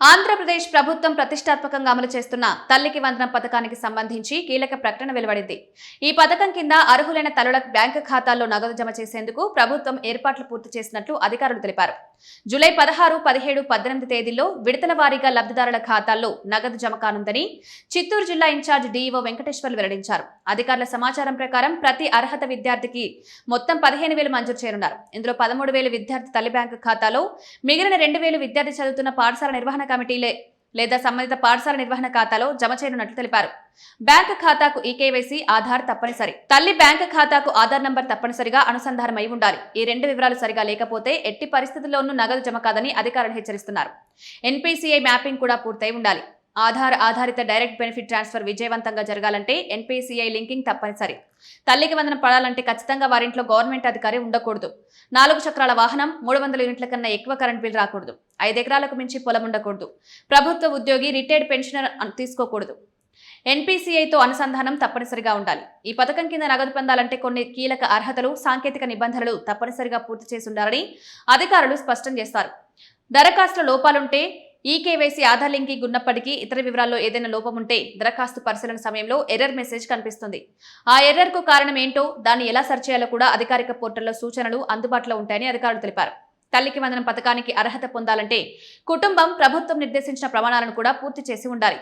ఆంధ్రప్రదేశ్ ప్రభుత్వం ప్రతిష్టాత్మకంగా అమలు చేస్తున్న తల్లికి వందనం పథకానికి సంబంధించి కీలక ప్రకటన వెలువడింది. ఈ పథకం కింద అర్హులైన తల్లుల బ్యాంకు ఖాతాల్లో నగదు జమ చేసేందుకు ప్రభుత్వం ఏర్పాట్లు పూర్తి చేసినట్లు అధికారులు తెలిపారు. జూలై 16, 17, 18 తేదీల్లో విడతల వారీగా లబ్ధిదారుల ఖాతాల్లో నగదు జమ కానుందని చిత్తూరు జిల్లా ఇన్ఛార్జ్ డీఈఓ వెంకటేశ్వర్లు వెల్లడించారు. అధికారుల సమాచారం ప్రకారం ప్రతి అర్హత విద్యార్థికి మొత్తం 15,000 మంజూరు చేయనున్నారు. ఇందులో 13,000 విద్యార్థి తల్లి బ్యాంకు ఖాతాలో, మిగిలిన 2,000 విద్యార్థి చదువుతున్న పాఠశాల నిర్వహణ కమిటీలే లేదా సంబంధిత పాఠశాల నిర్వహణ ఖాతాలో జమ చేయనున్నట్లు తెలిపారు. బ్యాంకు ఖాతాకు ఈకేవైసీ, ఆధార్ తప్పనిసరి. తల్లి బ్యాంకు ఖాతాకు ఆధార్ నంబర్ తప్పనిసరిగా అనుసంధానమై ఉండాలి. ఈ 2 వివరాలు సరిగా లేకపోతే ఎట్టి పరిస్థితుల్లోనూ నగదు జమ కాదని అధికారులు హెచ్చరిస్తున్నారు. ఎన్పీసీఐ మ్యాపింగ్ కూడా పూర్తయి ఉండాలి. ఆధార్ ఆధారిత డైరెక్ట్ బెనిఫిట్ ట్రాన్స్ఫర్ విజయవంతంగా జరగాలంటే ఎన్పీసీఐ లింకింగ్ తప్పనిసరి. తల్లికి వందనం పడాలంటే ఖచ్చితంగా వారింట్లో గవర్నమెంట్ అధికారి ఉండకూడదు. 4 చక్రాల వాహనం, 300 యూనిట్ల కన్నా ఎక్కువ కరెంట్ బిల్ రాకూడదు. 5 ఎకరాలకు మించి పొలం ఉండకూడదు. ప్రభుత్వ ఉద్యోగి, రిటైర్డ్ పెన్షనర్ తీసుకోకూడదు. ఎన్పీసీఐతో అనుసంధానం తప్పనిసరిగా ఉండాలి. ఈ పథకం కింద నగదు పొందాలంటే కొన్ని కీలక అర్హతలు, సాంకేతిక నిబంధనలు తప్పనిసరిగా పూర్తి చేసి ఉండాలని అధికారులు స్పష్టం చేస్తారు. దరఖాస్తులో లోపాలుంటే ఈకేవైసీ, ఆధార్ లింకింగ్ ఉన్నప్పటికీ ఇతర వివరాల్లో ఏదైనా లోపం ఉంటే దరఖాస్తు పరిశీలన సమయంలో ఎర్రర్ మెసేజ్ కనిపిస్తుంది. ఆ ఎర్రర్ కు కారణం ఏంటో, దాన్ని ఎలా సరిచేయాలో కూడా అధికారిక పోర్టల్లో సూచనలు అందుబాటులో ఉంటాయని అధికారులు తెలిపారు. తల్లికి వందనం పథకానికి అర్హత పొందాలంటే కుటుంబం ప్రభుత్వం నిర్దేశించిన ప్రమాణాలను కూడా పూర్తి చేసి ఉండాలి.